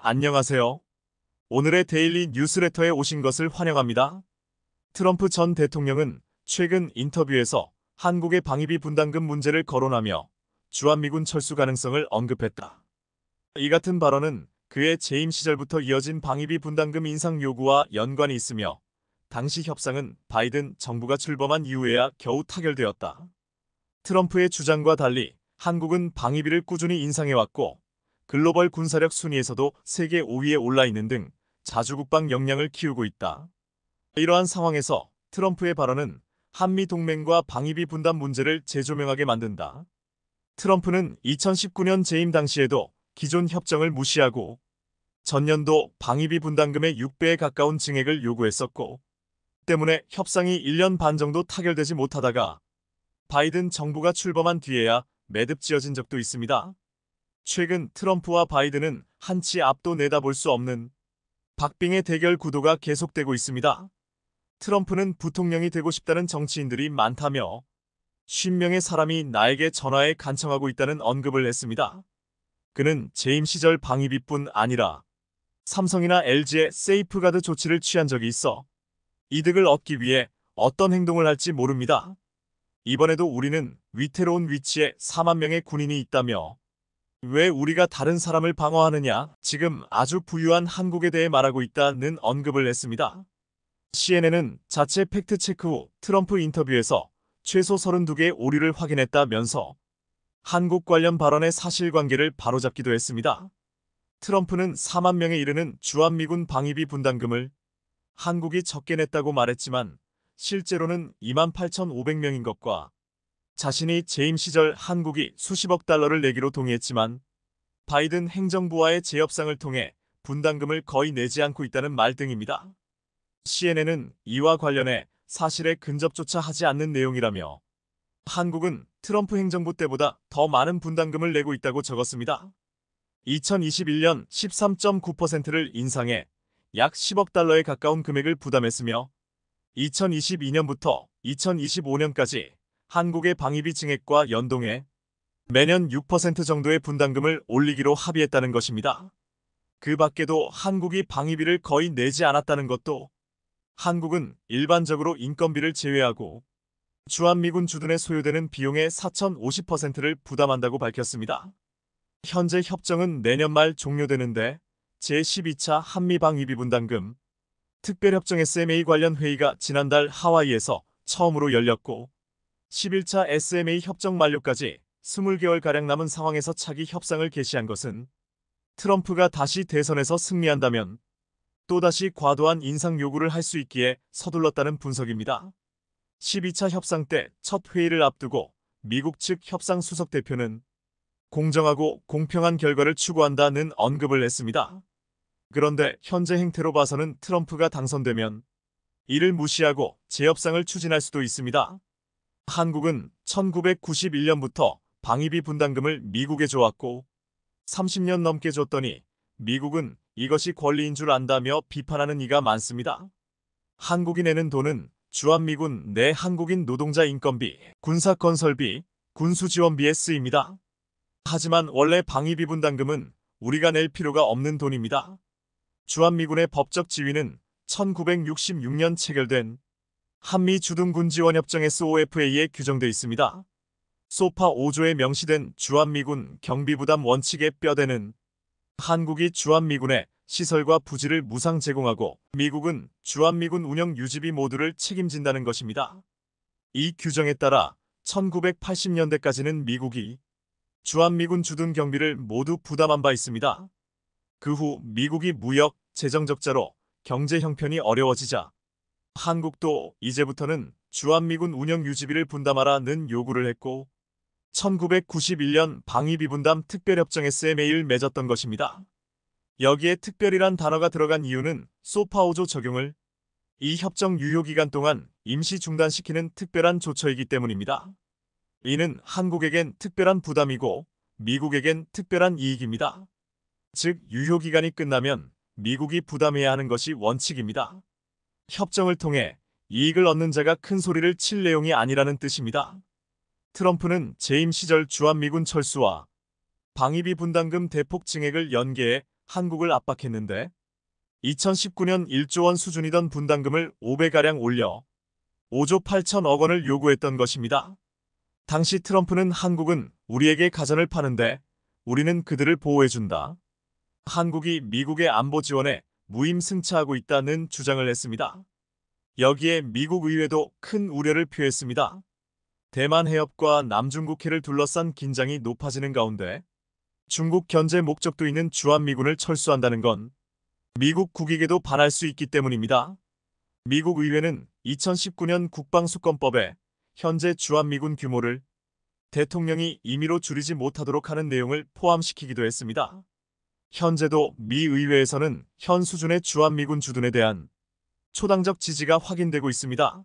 안녕하세요. 오늘의 데일리 뉴스레터에 오신 것을 환영합니다. 트럼프 전 대통령은 최근 인터뷰에서 한국의 방위비 분담금 문제를 거론하며 주한미군 철수 가능성을 언급했다. 이 같은 발언은 그의 재임 시절부터 이어진 방위비 분담금 인상 요구와 연관이 있으며 당시 협상은 바이든 정부가 출범한 이후에야 겨우 타결되었다. 트럼프의 주장과 달리 한국은 방위비를 꾸준히 인상해왔고 글로벌 군사력 순위에서도 세계 5위에 올라 있는 등 자주국방 역량을 키우고 있다. 이러한 상황에서 트럼프의 발언은 한미 동맹과 방위비 분담 문제를 재조명하게 만든다. 트럼프는 2019년 재임 당시에도 기존 협정을 무시하고 전년도 방위비 분담금의 6배에 가까운 증액을 요구했었고 때문에 협상이 1년 반 정도 타결되지 못하다가 바이든 정부가 출범한 뒤에야 매듭지어진 적도 있습니다. 최근 트럼프와 바이든은 한치 앞도 내다볼 수 없는 박빙의 대결 구도가 계속되고 있습니다. 트럼프는 부통령이 되고 싶다는 정치인들이 많다며 50명의 사람이 나에게 전화해 간청하고 있다는 언급을 했습니다. 그는 재임 시절 방위비뿐 아니라 삼성이나 LG의 세이프가드 조치를 취한 적이 있어 이득을 얻기 위해 어떤 행동을 할지 모릅니다. 이번에도 우리는 위태로운 위치에 4만 명의 군인이 있다며 왜 우리가 다른 사람을 방어하느냐, 지금 아주 부유한 한국에 대해 말하고 있다는 언급을 했습니다. CNN은 자체 팩트체크 후 트럼프 인터뷰에서 최소 32개의 오류를 확인했다면서 한국 관련 발언의 사실관계를 바로잡기도 했습니다. 트럼프는 4만 명에 이르는 주한미군 방위비 분담금을 한국이 적게 냈다고 말했지만 실제로는 28,500명인 것과 자신이 재임 시절 한국이 수십억 달러를 내기로 동의했지만 바이든 행정부와의 재협상을 통해 분담금을 거의 내지 않고 있다는 말 등입니다. CNN은 이와 관련해 사실에 근접조차 하지 않는 내용이라며 한국은 트럼프 행정부 때보다 더 많은 분담금을 내고 있다고 적었습니다. 2021년 13.9%를 인상해 약 10억 달러에 가까운 금액을 부담했으며 2022년부터 2025년까지 한국의 방위비 증액과 연동해 매년 6% 정도의 분담금을 올리기로 합의했다는 것입니다. 그 밖에도 한국이 방위비를 거의 내지 않았다는 것도 한국은 일반적으로 인건비를 제외하고 주한미군 주둔에 소요되는 비용의 4,050%를 부담한다고 밝혔습니다. 현재 협정은 내년 말 종료되는데 제12차 한미방위비 분담금 특별협정 SMA 관련 회의가 지난달 하와이에서 처음으로 열렸고 11차 SMA 협정 만료까지 20개월가량 남은 상황에서 차기 협상을 개시한 것은 트럼프가 다시 대선에서 승리한다면 또다시 과도한 인상 요구를 할 수 있기에 서둘렀다는 분석입니다. 12차 협상 때 첫 회의를 앞두고 미국 측 협상 수석 대표는 공정하고 공평한 결과를 추구한다는 언급을 했습니다. 그런데 현재 행태로 봐서는 트럼프가 당선되면 이를 무시하고 재협상을 추진할 수도 있습니다. 한국은 1991년부터 방위비 분담금을 미국에 줘왔고 30년 넘게 줬더니 미국은 이것이 권리인 줄 안다며 비판하는 이가 많습니다. 한국이 내는 돈은 주한미군 내 한국인 노동자 인건비, 군사건설비, 군수지원비에 쓰입니다. 하지만 원래 방위비 분담금은 우리가 낼 필요가 없는 돈입니다. 주한미군의 법적 지위는 1966년 체결된 한미 주둔군지원협정 SOFA에 규정돼 있습니다. 소파 5조에 명시된 주한미군 경비부담 원칙의 뼈대는 한국이 주한미군의 시설과 부지를 무상 제공하고 미국은 주한미군 운영 유지비 모두를 책임진다는 것입니다. 이 규정에 따라 1980년대까지는 미국이 주한미군 주둔 경비를 모두 부담한 바 있습니다. 그 후 미국이 무역, 재정 적자로 경제 형편이 어려워지자 한국도 이제부터는 주한미군 운영 유지비를 분담하라는 요구를 했고 1991년 방위비 분담 특별협정 SMA를 맺었던 것입니다. 여기에 특별이란 단어가 들어간 이유는 소파 5조 적용을 이 협정 유효기간 동안 임시 중단시키는 특별한 조처이기 때문입니다. 이는 한국에겐 특별한 부담이고 미국에겐 특별한 이익입니다. 즉 유효기간이 끝나면 미국이 부담해야 하는 것이 원칙입니다. 협정을 통해 이익을 얻는 자가 큰 소리를 칠 내용이 아니라는 뜻입니다. 트럼프는 재임 시절 주한미군 철수와 방위비 분담금 대폭 증액을 연계해 한국을 압박했는데 2019년 1조 원 수준이던 분담금을 5배가량 올려 5조 8천억 원을 요구했던 것입니다. 당시 트럼프는 한국은 우리에게 가전을 파는데 우리는 그들을 보호해준다. 한국이 미국의 안보 지원에 무임승차하고 있다는 주장을 했습니다. 여기에 미국 의회도 큰 우려를 표했습니다. 대만 해협과 남중국해를 둘러싼 긴장이 높아지는 가운데 중국 견제 목적도 있는 주한미군을 철수한다는 건 미국 국익에도 반할 수 있기 때문입니다. 미국 의회는 2019년 국방수권법에 현재 주한미군 규모를 대통령이 임의로 줄이지 못하도록 하는 내용을 포함시키기도 했습니다. 현재도 미 의회에서는 현 수준의 주한미군 주둔에 대한 초당적 지지가 확인되고 있습니다.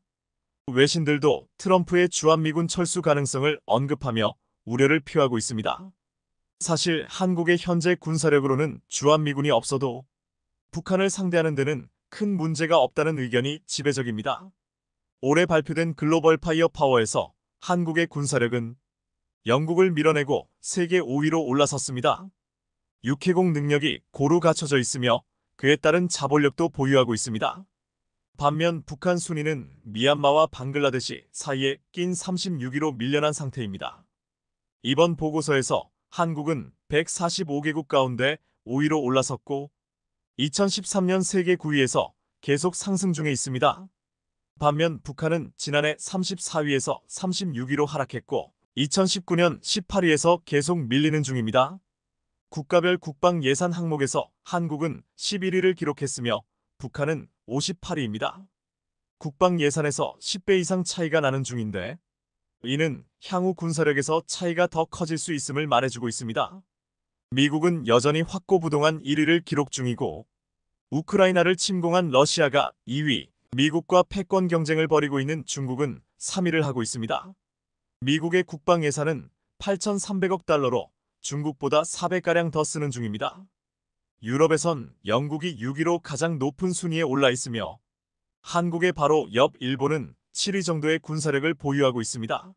외신들도 트럼프의 주한미군 철수 가능성을 언급하며 우려를 표하고 있습니다. 사실 한국의 현재 군사력으로는 주한미군이 없어도 북한을 상대하는 데는 큰 문제가 없다는 의견이 지배적입니다. 올해 발표된 글로벌 파이어 파워에서 한국의 군사력은 영국을 밀어내고 세계 5위로 올라섰습니다. 육해공 능력이 고루 갖춰져 있으며 그에 따른 자본력도 보유하고 있습니다. 반면 북한 순위는 미얀마와 방글라데시 사이에 낀 36위로 밀려난 상태입니다. 이번 보고서에서 한국은 145개국 가운데 5위로 올라섰고 2013년 세계 9위에서 계속 상승 중에 있습니다. 반면 북한은 지난해 34위에서 36위로 하락했고 2019년 18위에서 계속 밀리는 중입니다. 국가별 국방 예산 항목에서 한국은 11위를 기록했으며 북한은 58위입니다. 국방 예산에서 10배 이상 차이가 나는 중인데 이는 향후 군사력에서 차이가 더 커질 수 있음을 말해주고 있습니다. 미국은 여전히 확고부동한 1위를 기록 중이고 우크라이나를 침공한 러시아가 2위, 미국과 패권 경쟁을 벌이고 있는 중국은 3위를 하고 있습니다. 미국의 국방 예산은 8,300억 달러로 중국보다 4배가량 더 쓰는 중입니다. 유럽에선 영국이 6위로 가장 높은 순위에 올라 있으며 한국의 바로 옆 일본은 7위 정도의 군사력을 보유하고 있습니다.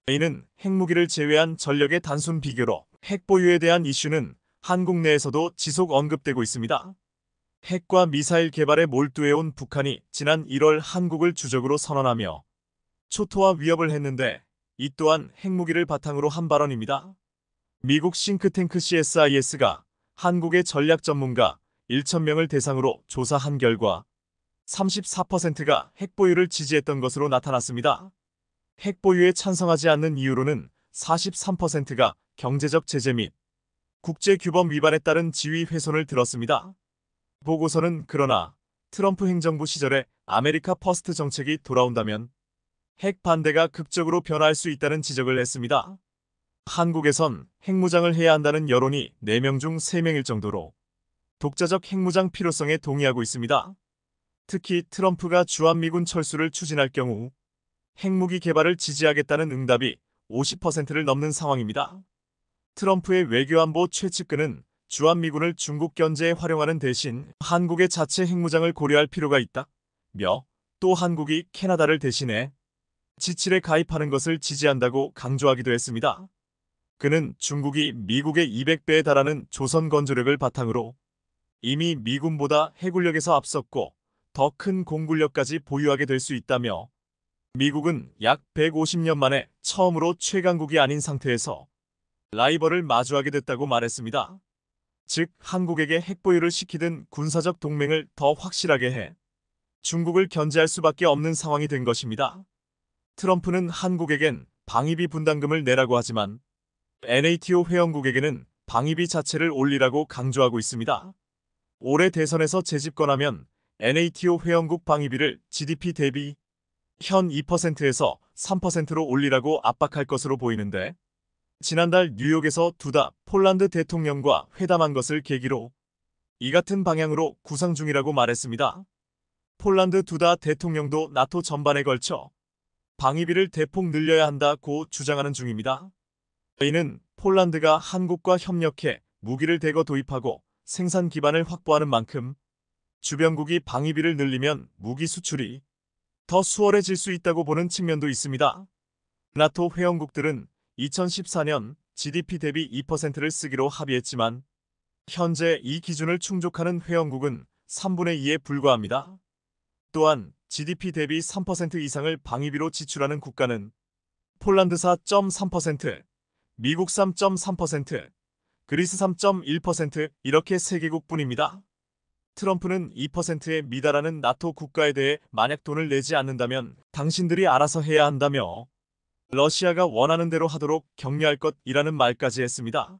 이는 핵무기를 제외한 전력의 단순 비교로 핵 보유에 대한 이슈는 한국 내에서도 지속 언급되고 있습니다. 핵과 미사일 개발에 몰두해온 북한이 지난 1월 한국을 주적으로 선언하며 초토화 위협을 했는데 이 또한 핵무기를 바탕으로 한 발언입니다. 미국 싱크탱크 CSIS가 한국의 전략 전문가 1,000명을 대상으로 조사한 결과 34%가 핵보유를 지지했던 것으로 나타났습니다. 핵보유에 찬성하지 않는 이유로는 43%가 경제적 제재 및 국제규범 위반에 따른 지위 훼손을 들었습니다. 보고서는 그러나 트럼프 행정부 시절에 아메리카 퍼스트 정책이 돌아온다면 핵 반대가 극적으로 변화할 수 있다는 지적을 했습니다. 한국에선 핵무장을 해야 한다는 여론이 4명 중 3명일 정도로 독자적 핵무장 필요성에 동의하고 있습니다. 특히 트럼프가 주한미군 철수를 추진할 경우 핵무기 개발을 지지하겠다는 응답이 50%를 넘는 상황입니다. 트럼프의 외교안보 최측근은 주한미군을 중국 견제에 활용하는 대신 한국의 자체 핵무장을 고려할 필요가 있다며 또 한국이 캐나다를 대신해 G7에 가입하는 것을 지지한다고 강조하기도 했습니다. 그는 중국이 미국의 200배에 달하는 조선 건조력을 바탕으로 이미 미군보다 해군력에서 앞섰고 더 큰 공군력까지 보유하게 될 수 있다며 미국은 약 150년 만에 처음으로 최강국이 아닌 상태에서 라이벌을 마주하게 됐다고 말했습니다. 즉 한국에게 핵보유를 시키든 군사적 동맹을 더 확실하게 해 중국을 견제할 수밖에 없는 상황이 된 것입니다. 트럼프는 한국에겐 방위비 분담금을 내라고 하지만 NATO 회원국에게는 방위비 자체를 올리라고 강조하고 있습니다. 올해 대선에서 재집권하면 NATO 회원국 방위비를 GDP 대비 현 2%에서 3%로 올리라고 압박할 것으로 보이는데 지난달 뉴욕에서 두다 폴란드 대통령과 회담한 것을 계기로 이 같은 방향으로 구상 중이라고 말했습니다. 폴란드 두다 대통령도 나토 전반에 걸쳐 방위비를 대폭 늘려야 한다고 주장하는 중입니다. 이는 폴란드가 한국과 협력해 무기를 대거 도입하고 생산 기반을 확보하는 만큼 주변국이 방위비를 늘리면 무기 수출이 더 수월해질 수 있다고 보는 측면도 있습니다. 나토 회원국들은 2014년 GDP 대비 2%를 쓰기로 합의했지만 현재 이 기준을 충족하는 회원국은 3분의 2에 불과합니다. 또한 GDP 대비 3% 이상을 방위비로 지출하는 국가는 폴란드 4.3%, 미국 3.3%, 그리스 3.1% 이렇게 3개국뿐입니다. 트럼프는 2%에 미달하는 나토 국가에 대해 만약 돈을 내지 않는다면 당신들이 알아서 해야 한다며 러시아가 원하는 대로 하도록 격려할 것이라는 말까지 했습니다.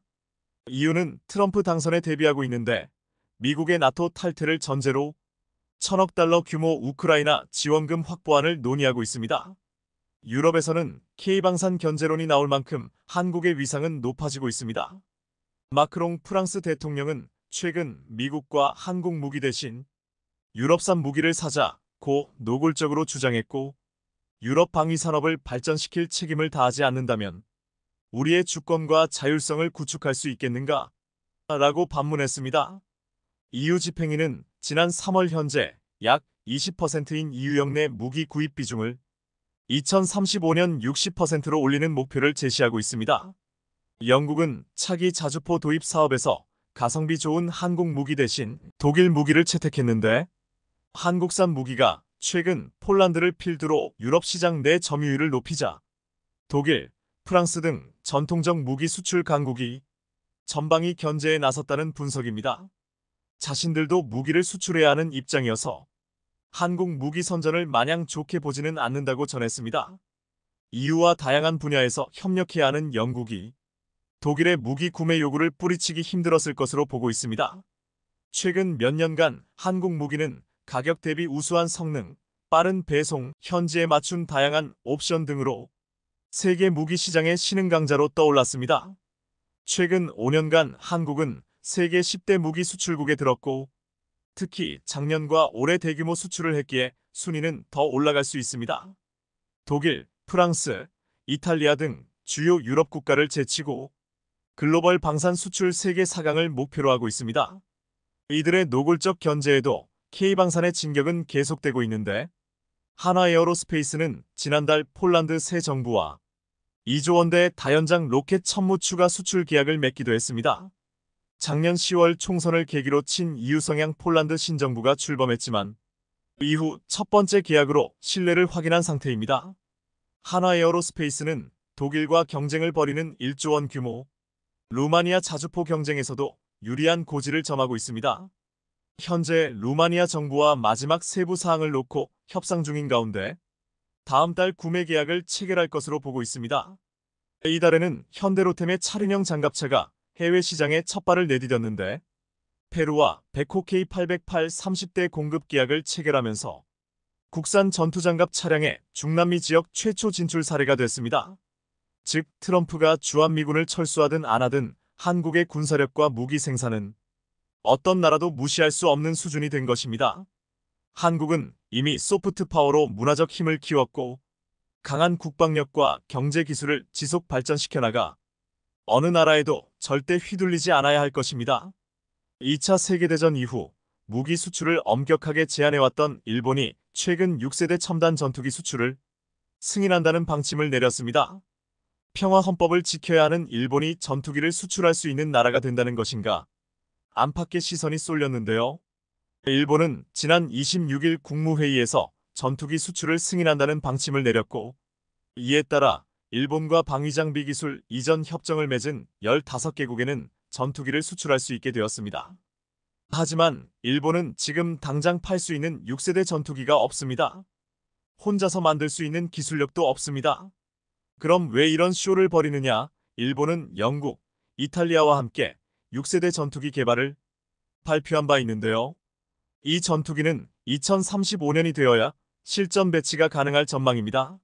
이유는 트럼프 당선에 대비하고 있는데 미국의 나토 탈퇴를 전제로 1,000억 달러 규모 우크라이나 지원금 확보안을 논의하고 있습니다. 유럽에서는 K방산 견제론이 나올 만큼 한국의 위상은 높아지고 있습니다. 마크롱 프랑스 대통령은 최근 미국과 한국 무기 대신 유럽산 무기를 사자고 노골적으로 주장했고, 유럽 방위 산업을 발전시킬 책임을 다하지 않는다면 우리의 주권과 자율성을 구축할 수 있겠는가? 라고 반문했습니다. EU 집행위는 지난 3월 현재 약 20%인 EU역 내 무기 구입 비중을 2035년 60%로 올리는 목표를 제시하고 있습니다. 영국은 차기 자주포 도입 사업에서 가성비 좋은 한국 무기 대신 독일 무기를 채택했는데, 한국산 무기가 최근 폴란드를 필두로 유럽 시장 내 점유율을 높이자 독일, 프랑스 등 전통적 무기 수출 강국이 전방위 견제에 나섰다는 분석입니다. 자신들도 무기를 수출해야 하는 입장이어서 한국 무기 선전을 마냥 좋게 보지는 않는다고 전했습니다. EU와 다양한 분야에서 협력해야 하는 영국이 독일의 무기 구매 요구를 뿌리치기 힘들었을 것으로 보고 있습니다. 최근 몇 년간 한국 무기는 가격 대비 우수한 성능, 빠른 배송, 현지에 맞춘 다양한 옵션 등으로 세계 무기 시장의 신흥 강자로 떠올랐습니다. 최근 5년간 한국은 세계 10대 무기 수출국에 들었고, 특히 작년과 올해 대규모 수출을 했기에 순위는 더 올라갈 수 있습니다. 독일, 프랑스, 이탈리아 등 주요 유럽 국가를 제치고 글로벌 방산 수출 세계 4강을 목표로 하고 있습니다. 이들의 노골적 견제에도 K방산의 진격은 계속되고 있는데, 한화에어로스페이스는 지난달 폴란드 새 정부와 2조 원대의 다연장 로켓 천무 추가 수출 계약을 맺기도 했습니다. 작년 10월 총선을 계기로 친EU 성향 폴란드 신정부가 출범했지만 이후 첫 번째 계약으로 신뢰를 확인한 상태입니다. 한화에어로스페이스는 독일과 경쟁을 벌이는 1조 원 규모 루마니아 자주포 경쟁에서도 유리한 고지를 점하고 있습니다. 현재 루마니아 정부와 마지막 세부 사항을 놓고 협상 중인 가운데 다음 달 구매 계약을 체결할 것으로 보고 있습니다. 이달에는 현대로템의 차륜형 장갑차가 해외 시장에 첫 발을 내디뎠는데, 페루와 베코 K808 30대 공급 계약을 체결하면서 국산 전투장갑 차량의 중남미 지역 최초 진출 사례가 됐습니다. 즉, 트럼프가 주한미군을 철수하든 안 하든 한국의 군사력과 무기 생산은 어떤 나라도 무시할 수 없는 수준이 된 것입니다. 한국은 이미 소프트 파워로 문화적 힘을 키웠고, 강한 국방력과 경제 기술을 지속 발전시켜 나가 어느 나라에도 절대 휘둘리지 않아야 할 것입니다. 2차 세계대전 이후 무기 수출을 엄격하게 제한해왔던 일본이 최근 6세대 첨단 전투기 수출을 승인한다는 방침을 내렸습니다. 평화 헌법을 지켜야 하는 일본이 전투기를 수출할 수 있는 나라가 된다는 것인가? 안팎의 시선이 쏠렸는데요. 일본은 지난 26일 국무회의에서 전투기 수출을 승인한다는 방침을 내렸고, 이에 따라 일본과 방위장비 기술 이전 협정을 맺은 15개국에는 전투기를 수출할 수 있게 되었습니다. 하지만 일본은 지금 당장 팔 수 있는 6세대 전투기가 없습니다. 혼자서 만들 수 있는 기술력도 없습니다. 그럼 왜 이런 쇼를 벌이느냐? 일본은 영국, 이탈리아와 함께 6세대 전투기 개발을 발표한 바 있는데요. 이 전투기는 2035년이 되어야 실전 배치가 가능할 전망입니다.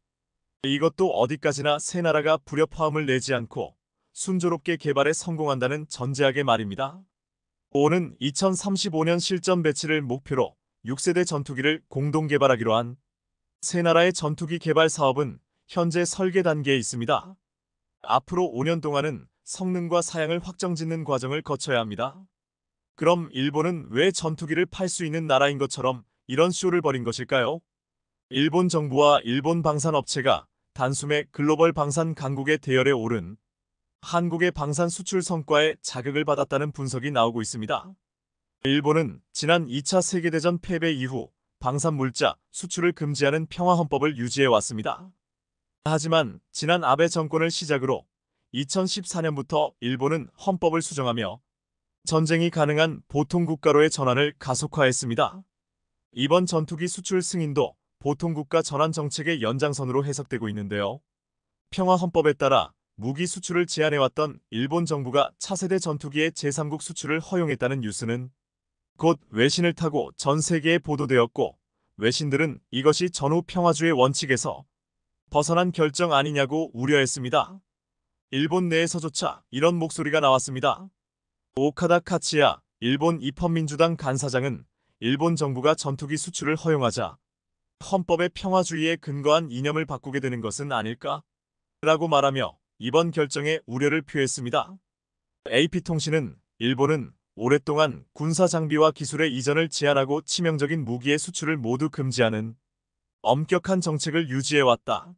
이것도 어디까지나 세 나라가 불협화음을 내지 않고 순조롭게 개발에 성공한다는 전제하에 말입니다. 오는 2035년 실전 배치를 목표로 6세대 전투기를 공동 개발하기로 한 세 나라의 전투기 개발 사업은 현재 설계 단계에 있습니다. 앞으로 5년 동안은 성능과 사양을 확정짓는 과정을 거쳐야 합니다. 그럼 일본은 왜 전투기를 팔 수 있는 나라인 것처럼 이런 쇼를 벌인 것일까요? 일본 정부와 일본 방산업체가 단숨에 글로벌 방산 강국의 대열에 오른 한국의 방산 수출 성과에 자극을 받았다는 분석이 나오고 있습니다. 일본은 지난 2차 세계대전 패배 이후 방산물자 수출을 금지하는 평화헌법을 유지해 왔습니다. 하지만 지난 아베 정권을 시작으로 2014년부터 일본은 헌법을 수정하며 전쟁이 가능한 보통국가로의 전환을 가속화했습니다. 이번 전투기 수출 승인도 보통국가 전환 정책의 연장선으로 해석되고 있는데요. 평화헌법에 따라 무기 수출을 제한해왔던 일본 정부가 차세대 전투기의 제3국 수출을 허용했다는 뉴스는 곧 외신을 타고 전 세계에 보도되었고, 외신들은 이것이 전후 평화주의 원칙에서 벗어난 결정 아니냐고 우려했습니다. 일본 내에서조차 이런 목소리가 나왔습니다. 오카다 카츠야 일본 입헌민주당 간사장은 일본 정부가 전투기 수출을 허용하자 헌법의 평화주의에 근거한 이념을 바꾸게 되는 것은 아닐까? 라고 말하며 이번 결정에 우려를 표했습니다. AP통신은 일본은 오랫동안 군사 장비와 기술의 이전을 제한하고 치명적인 무기의 수출을 모두 금지하는 엄격한 정책을 유지해왔다.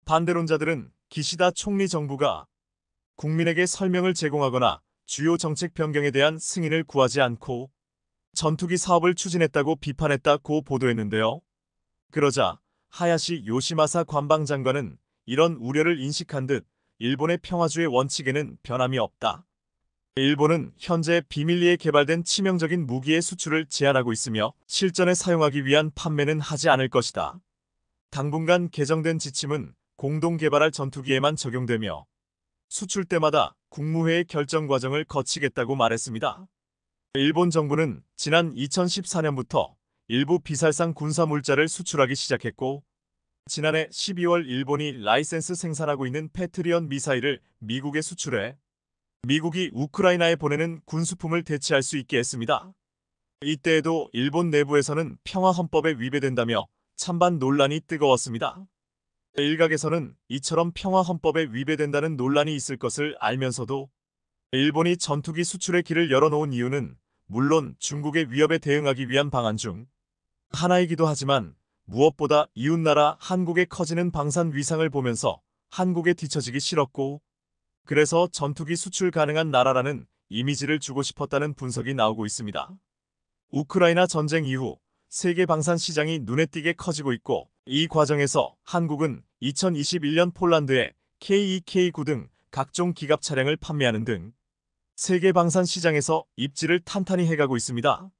반대론자들은 기시다 총리 정부가 국민에게 설명을 제공하거나 주요 정책 변경에 대한 승인을 구하지 않고 전투기 사업을 추진했다고 비판했다고 보도했는데요. 그러자 하야시 요시마사 관방장관은 이런 우려를 인식한 듯 일본의 평화주의 원칙에는 변함이 없다. 일본은 현재 비밀리에 개발된 치명적인 무기의 수출을 제한하고 있으며 실전에 사용하기 위한 판매는 하지 않을 것이다. 당분간 개정된 지침은 공동 개발할 전투기에만 적용되며 수출 때마다 국무회의 결정 과정을 거치겠다고 말했습니다. 일본 정부는 지난 2014년부터 일부 비살상 군사물자를 수출하기 시작했고, 지난해 12월 일본이 라이센스 생산하고 있는 패트리언 미사일을 미국에 수출해 미국이 우크라이나에 보내는 군수품을 대체할 수 있게 했습니다. 이때에도 일본 내부에서는 평화헌법에 위배된다며 찬반 논란이 뜨거웠습니다. 일각에서는 이처럼 평화헌법에 위배된다는 논란이 있을 것을 알면서도 일본이 전투기 수출의 길을 열어놓은 이유는 물론 중국의 위협에 대응하기 위한 방안 중 하나이기도 하지만 무엇보다 이웃나라 한국의 커지는 방산 위상을 보면서 한국에 뒤처지기 싫었고, 그래서 전투기 수출 가능한 나라라는 이미지를 주고 싶었다는 분석이 나오고 있습니다. 우크라이나 전쟁 이후 세계 방산 시장이 눈에 띄게 커지고 있고, 이 과정에서 한국은 2021년 폴란드에 KEK9 등 각종 기갑 차량을 판매하는 등 세계 방산 시장에서 입지를 탄탄히 해가고 있습니다.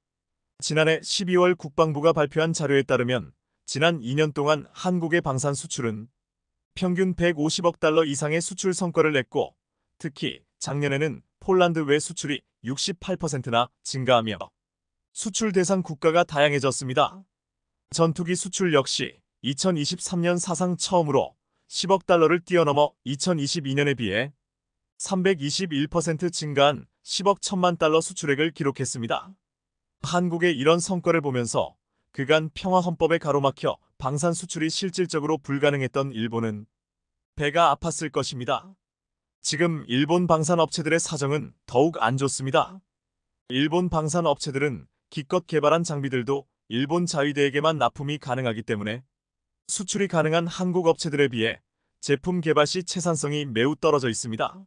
지난해 12월 국방부가 발표한 자료에 따르면 지난 2년 동안 한국의 방산 수출은 평균 150억 달러 이상의 수출 성과를 냈고, 특히 작년에는 폴란드 외 수출이 68%나 증가하며 수출 대상 국가가 다양해졌습니다. 전투기 수출 역시 2023년 사상 처음으로 10억 달러를 뛰어넘어 2022년에 비해 321% 증가한 10억 1천만 달러 수출액을 기록했습니다. 한국의 이런 성과를 보면서 그간 평화헌법에 가로막혀 방산 수출이 실질적으로 불가능했던 일본은 배가 아팠을 것입니다. 지금 일본 방산업체들의 사정은 더욱 안 좋습니다. 일본 방산업체들은 기껏 개발한 장비들도 일본 자위대에게만 납품이 가능하기 때문에 수출이 가능한 한국 업체들에 비해 제품 개발 시 채산성이 매우 떨어져 있습니다.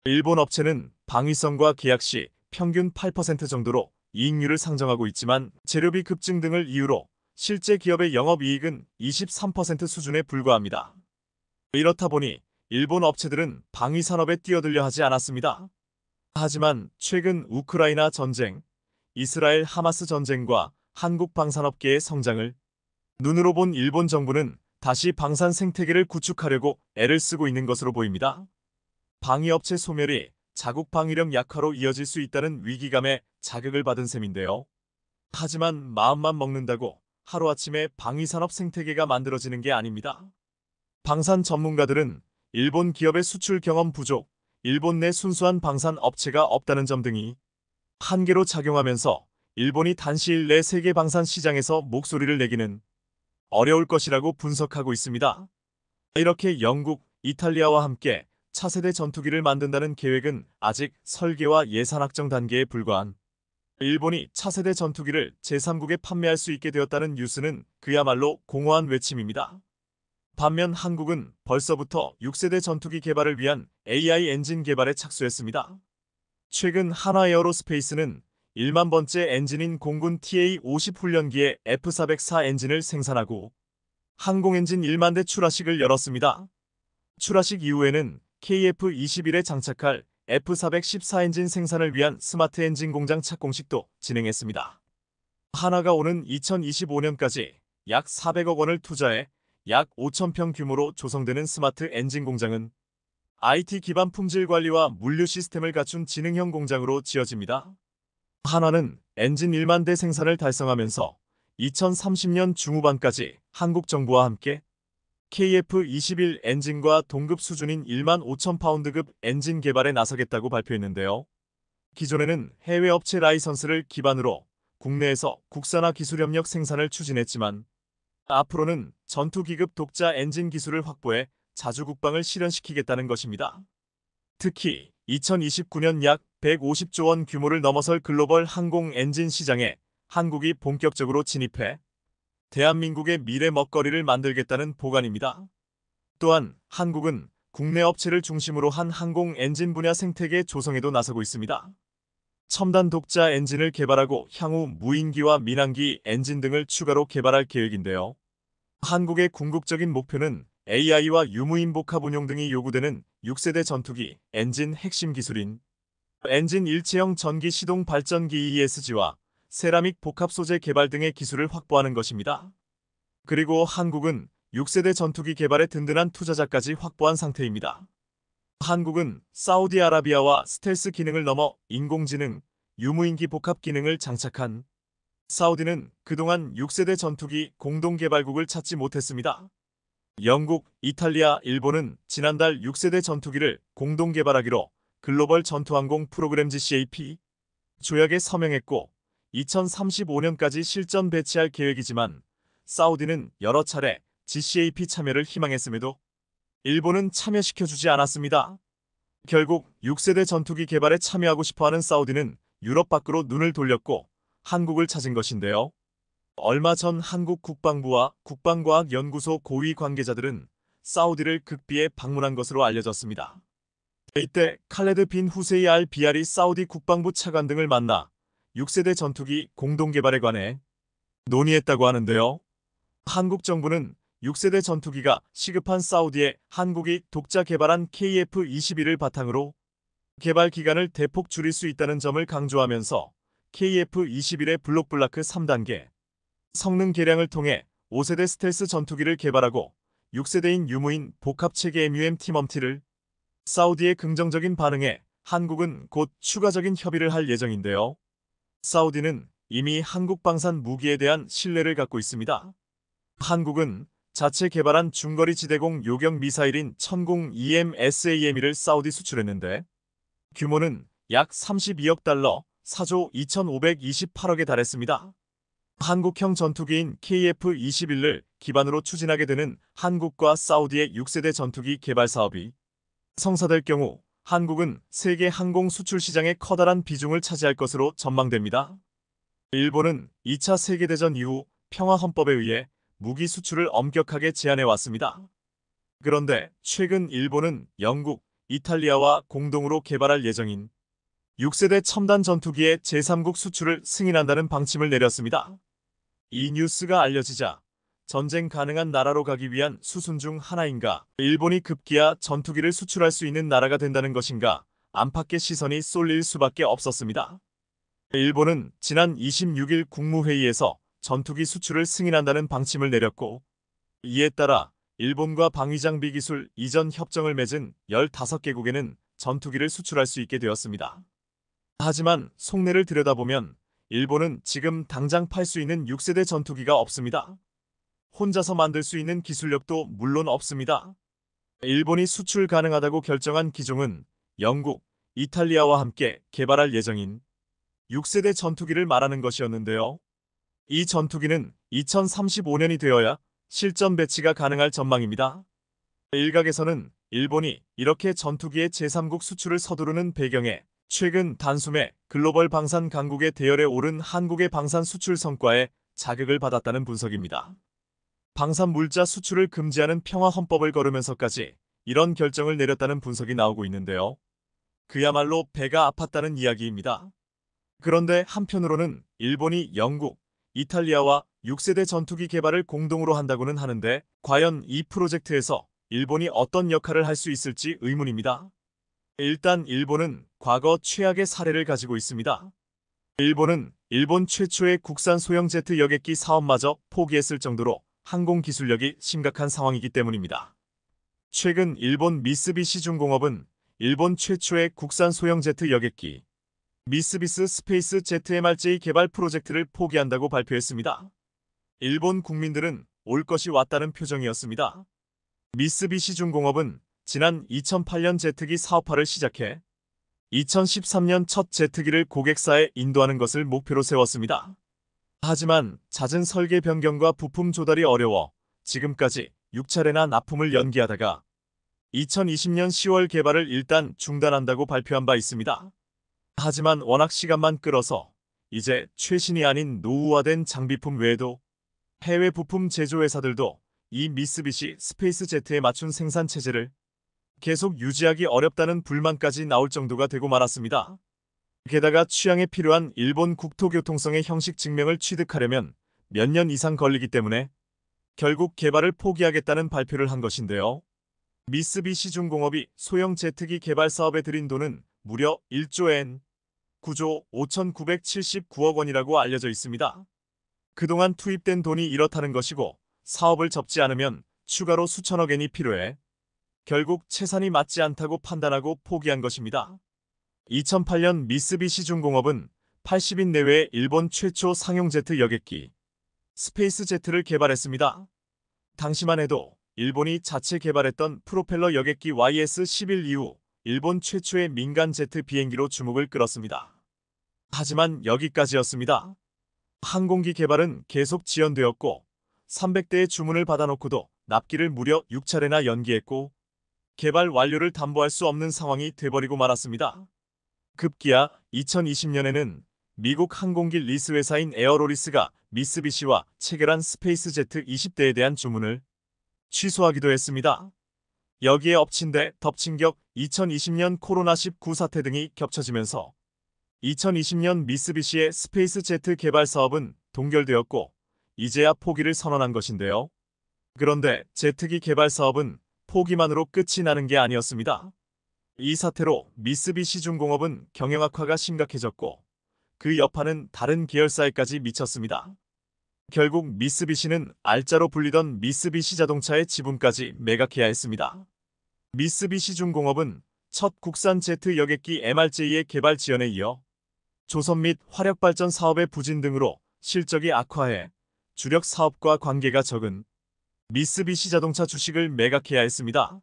일본 업체는 방위성과 계약 시 평균 8% 정도로 이익률을 상정하고 있지만 재료비 급증 등을 이유로 실제 기업의 영업이익은 23% 수준에 불과합니다. 이렇다 보니 일본 업체들은 방위산업에 뛰어들려 하지 않았습니다. 하지만 최근 우크라이나 전쟁, 이스라엘 하마스 전쟁과 한국 방산업계의 성장을 눈으로 본 일본 정부는 다시 방산 생태계를 구축하려고 애를 쓰고 있는 것으로 보입니다. 방위업체 소멸이 자국 방위력 약화로 이어질 수 있다는 위기감에 자극을 받은 셈인데요. 하지만 마음만 먹는다고 하루아침에 방위산업 생태계가 만들어지는 게 아닙니다. 방산 전문가들은 일본 기업의 수출 경험 부족, 일본 내 순수한 방산 업체가 없다는 점 등이 한계로 작용하면서 일본이 단시일 내 세계 방산 시장에서 목소리를 내기는 어려울 것이라고 분석하고 있습니다. 이렇게 영국, 이탈리아와 함께 차세대 전투기를 만든다는 계획은 아직 설계와 예산 확정 단계에 불과한 일본이 차세대 전투기를 제3국에 판매할 수 있게 되었다는 뉴스는 그야말로 공허한 외침입니다. 반면 한국은 벌써부터 6세대 전투기 개발을 위한 AI 엔진 개발에 착수했습니다. 최근 한화에어로스페이스는 1만 번째 엔진인 공군 TA-50 훈련기의 F404 엔진을 생산하고 항공엔진 1만 대 출하식을 열었습니다. 출하식 이후에는 KF-21에 장착할 F414 엔진 생산을 위한 스마트 엔진 공장 착공식도 진행했습니다. 한화가 오는 2025년까지 약 400억 원을 투자해 약 5,000평 규모로 조성되는 스마트 엔진 공장은 IT 기반 품질 관리와 물류 시스템을 갖춘 지능형 공장으로 지어집니다. 한화는 엔진 1만 대 생산을 달성하면서 2030년 중후반까지 한국 정부와 함께 KF-21 엔진과 동급 수준인 1만 5천 파운드급 엔진 개발에 나서겠다고 발표했는데요. 기존에는 해외 업체 라이선스를 기반으로 국내에서 국산화 기술협력 생산을 추진했지만 앞으로는 전투기급 독자 엔진 기술을 확보해 자주 국방을 실현시키겠다는 것입니다. 특히 2029년 약 150조 원 규모를 넘어설 글로벌 항공 엔진 시장에 한국이 본격적으로 진입해 대한민국의 미래 먹거리를 만들겠다는 보관입니다. 또한 한국은 국내 업체를 중심으로 한 항공 엔진 분야 생태계 조성에도 나서고 있습니다. 첨단 독자 엔진을 개발하고 향후 무인기와 민항기 엔진 등을 추가로 개발할 계획인데요. 한국의 궁극적인 목표는 AI와 유무인 복합 운용 등이 요구되는 6세대 전투기 엔진 핵심 기술인 엔진 일체형 전기 시동 발전기 ESG와 세라믹 복합 소재 개발 등의 기술을 확보하는 것입니다. 그리고 한국은 6세대 전투기 개발에 든든한 투자자까지 확보한 상태입니다. 한국은 사우디아라비아와 스텔스 기능을 넘어 인공지능, 유무인기 복합 기능을 장착한 사우디는 그동안 6세대 전투기 공동개발국을 찾지 못했습니다. 영국, 이탈리아, 일본은 지난달 6세대 전투기를 공동개발하기로 글로벌 전투항공 프로그램 GCAP 조약에 서명했고 2035년까지 실전 배치할 계획이지만 사우디는 여러 차례 GCAP 참여를 희망했음에도 일본은 참여시켜주지 않았습니다. 결국 6세대 전투기 개발에 참여하고 싶어하는 사우디는 유럽 밖으로 눈을 돌렸고 한국을 찾은 것인데요. 얼마 전 한국 국방부와 국방과학연구소 고위 관계자들은 사우디를 극비에 방문한 것으로 알려졌습니다. 이때 칼레드 빈 후세이 알 비알이 사우디 국방부 차관 등을 만나 6세대 전투기 공동개발에 관해 논의했다고 하는데요. 한국 정부는 6세대 전투기가 시급한 사우디에 한국이 독자 개발한 KF-21을 바탕으로 개발 기간을 대폭 줄일 수 있다는 점을 강조하면서 KF-21의 블록블라크 3단계 성능 개량을 통해 5세대 스텔스 전투기를 개발하고 6세대인 유무인 복합체계 MUM-T-MUMT를 사우디의 긍정적인 반응에 한국은 곧 추가적인 협의를 할 예정인데요. 사우디는 이미 한국 방산 무기에 대한 신뢰를 갖고 있습니다. 한국은 자체 개발한 중거리 지대공 요격 미사일인 천공 EM-SAM을 사우디 수출했는데 규모는 약 32억 달러, 4조 2,528억에 달했습니다. 한국형 전투기인 KF-21을 기반으로 추진하게 되는 한국과 사우디의 6세대 전투기 개발 사업이 성사될 경우 한국은 세계 항공 수출 시장의 커다란 비중을 차지할 것으로 전망됩니다. 일본은 2차 세계대전 이후 평화헌법에 의해 무기 수출을 엄격하게 제한해 왔습니다. 그런데 최근 일본은 영국, 이탈리아와 공동으로 개발할 예정인 6세대 첨단 전투기의 제3국 수출을 승인한다는 방침을 내렸습니다. 이 뉴스가 알려지자 전쟁 가능한 나라로 가기 위한 수순 중 하나인가, 일본이 급기야 전투기를 수출할 수 있는 나라가 된다는 것인가, 안팎의 시선이 쏠릴 수밖에 없었습니다. 일본은 지난 26일 국무회의에서 전투기 수출을 승인한다는 방침을 내렸고 이에 따라 일본과 방위장비 기술 이전 협정을 맺은 15개국에는 전투기를 수출할 수 있게 되었습니다. 하지만 속내를 들여다보면 일본은 지금 당장 팔 수 있는 6세대 전투기가 없습니다. 혼자서 만들 수 있는 기술력도 물론 없습니다. 일본이 수출 가능하다고 결정한 기종은 영국, 이탈리아와 함께 개발할 예정인 6세대 전투기를 말하는 것이었는데요. 이 전투기는 2035년이 되어야 실전 배치가 가능할 전망입니다. 일각에서는 일본이 이렇게 전투기의 제3국 수출을 서두르는 배경에 최근 단숨에 글로벌 방산 강국의 대열에 오른 한국의 방산 수출 성과에 자극을 받았다는 분석입니다. 방산 물자 수출을 금지하는 평화 헌법을 걸으면서까지 이런 결정을 내렸다는 분석이 나오고 있는데요. 그야말로 배가 아팠다는 이야기입니다. 그런데 한편으로는 일본이 영국, 이탈리아와 6세대 전투기 개발을 공동으로 한다고는 하는데 과연 이 프로젝트에서 일본이 어떤 역할을 할 수 있을지 의문입니다. 일단 일본은 과거 최악의 사례를 가지고 있습니다. 일본은 일본 최초의 국산 소형 제트 여객기 사업마저 포기했을 정도로 항공 기술력이 심각한 상황이기 때문입니다. 최근 일본 미쓰비시 중공업은 일본 최초의 국산 소형 제트 여객기 미쓰비스 스페이스 ZMRJ 개발 프로젝트를 포기한다고 발표했습니다. 일본 국민들은 올 것이 왔다는 표정이었습니다. 미쓰비시 중공업은 지난 2008년 제트기 사업화를 시작해 2013년 첫 제트기를 고객사에 인도하는 것을 목표로 세웠습니다. 하지만 잦은 설계 변경과 부품 조달이 어려워 지금까지 6차례나 납품을 연기하다가 2020년 10월 개발을 일단 중단한다고 발표한 바 있습니다. 하지만 워낙 시간만 끌어서 이제 최신이 아닌 노후화된 장비품 외에도 해외 부품 제조회사들도 이 미쓰비시 스페이스 제트에 맞춘 생산 체제를 계속 유지하기 어렵다는 불만까지 나올 정도가 되고 말았습니다. 게다가 취향에 필요한 일본 국토교통성의 형식 증명을 취득하려면 몇 년 이상 걸리기 때문에 결국 개발을 포기하겠다는 발표를 한 것인데요. 미쓰비시 중공업이 소형 제트기 개발 사업에 들인 돈은 무려 1조 엔, 9조 5,979억 원이라고 알려져 있습니다. 그동안 투입된 돈이 이렇다는 것이고 사업을 접지 않으면 추가로 수천억 엔이 필요해 결국 채산이 맞지 않다고 판단하고 포기한 것입니다. 2008년 미쓰비시 중공업은 80인 내외의 일본 최초 상용 제트 여객기 스페이스 제트를 개발했습니다. 당시만 해도 일본이 자체 개발했던 프로펠러 여객기 YS-11 이후 일본 최초의 민간 제트 비행기로 주목을 끌었습니다. 하지만 여기까지였습니다. 항공기 개발은 계속 지연되었고 300대의 주문을 받아놓고도 납기를 무려 6차례나 연기했고 개발 완료를 담보할 수 없는 상황이 돼버리고 말았습니다. 급기야 2020년에는 미국 항공기 리스 회사인 에어로리스가 미쓰비시와 체결한 스페이스 제트 20대에 대한 주문을 취소하기도 했습니다. 여기에 엎친 데 덮친 격 2020년 코로나19 사태 등이 겹쳐지면서 2020년 미쓰비시의 스페이스 제트 개발 사업은 동결되었고 이제야 포기를 선언한 것인데요. 그런데 제트기 개발 사업은 포기만으로 끝이 나는 게 아니었습니다. 이 사태로 미쓰비시 중공업은 경영 악화가 심각해졌고 그 여파는 다른 계열사에까지 미쳤습니다. 결국 미쓰비시는 알짜로 불리던 미쓰비시 자동차의 지분까지 매각해야 했습니다. 미쓰비시 중공업은 첫 국산 제트 여객기 MRJ의 개발 지연에 이어 조선 및 화력발전 사업의 부진 등으로 실적이 악화해 주력 사업과 관계가 적은 미쓰비시 자동차 주식을 매각해야 했습니다.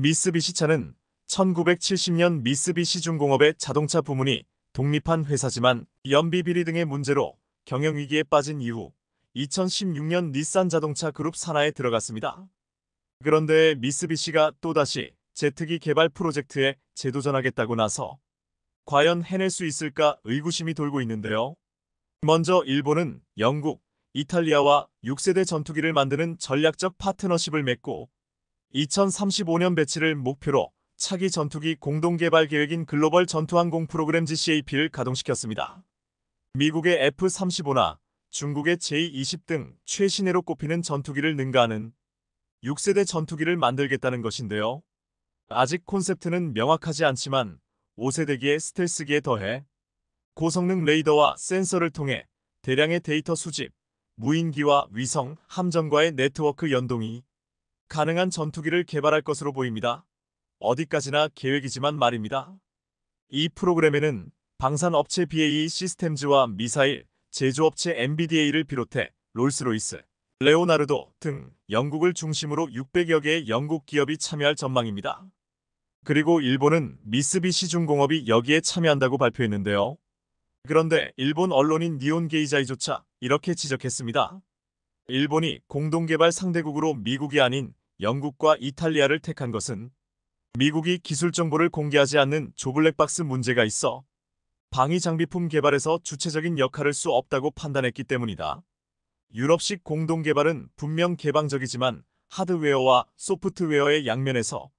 미쓰비시차는 1970년 미쓰비시 중공업의 자동차 부문이 독립한 회사지만 연비 비리 등의 문제로 경영위기에 빠진 이후 2016년 닛산 자동차 그룹 산하에 들어갔습니다. 그런데 미쓰비시가 또다시 제트기 개발 프로젝트에 재도전하겠다고 나서 과연 해낼 수 있을까 의구심이 돌고 있는데요. 먼저 일본은 영국, 이탈리아와 6세대 전투기를 만드는 전략적 파트너십을 맺고 2035년 배치를 목표로 차기 전투기 공동개발 계획인 글로벌 전투항공 프로그램 GCAP를 가동시켰습니다. 미국의 F-35나 중국의 J-20 등 최신혜로 꼽히는 전투기를 능가하는 6세대 전투기를 만들겠다는 것인데요. 아직 콘셉트는 명확하지 않지만 5세대기의 스텔스기에 더해 고성능 레이더와 센서를 통해 대량의 데이터 수집, 무인기와 위성, 함정과의 네트워크 연동이 가능한 전투기를 개발할 것으로 보입니다. 어디까지나 계획이지만 말입니다. 이 프로그램에는 방산업체 BAE 시스템즈와 미사일 제조업체 MBDA를 비롯해 롤스로이스, 레오나르도 등 영국을 중심으로 600여 개의 영국 기업이 참여할 전망입니다. 그리고 일본은 미쓰비시 중공업이 여기에 참여한다고 발표했는데요. 그런데 일본 언론인 니온 게이자이조차 이렇게 지적했습니다. 일본이 공동개발 상대국으로 미국이 아닌 영국과 이탈리아를 택한 것은 미국이 기술 정보를 공개하지 않는 조블랙박스 문제가 있어 방위 장비품 개발에서 주체적인 역할을 수 없다고 판단했기 때문이다. 유럽식 공동 개발은 분명 개방적이지만 하드웨어와 소프트웨어의 양면에서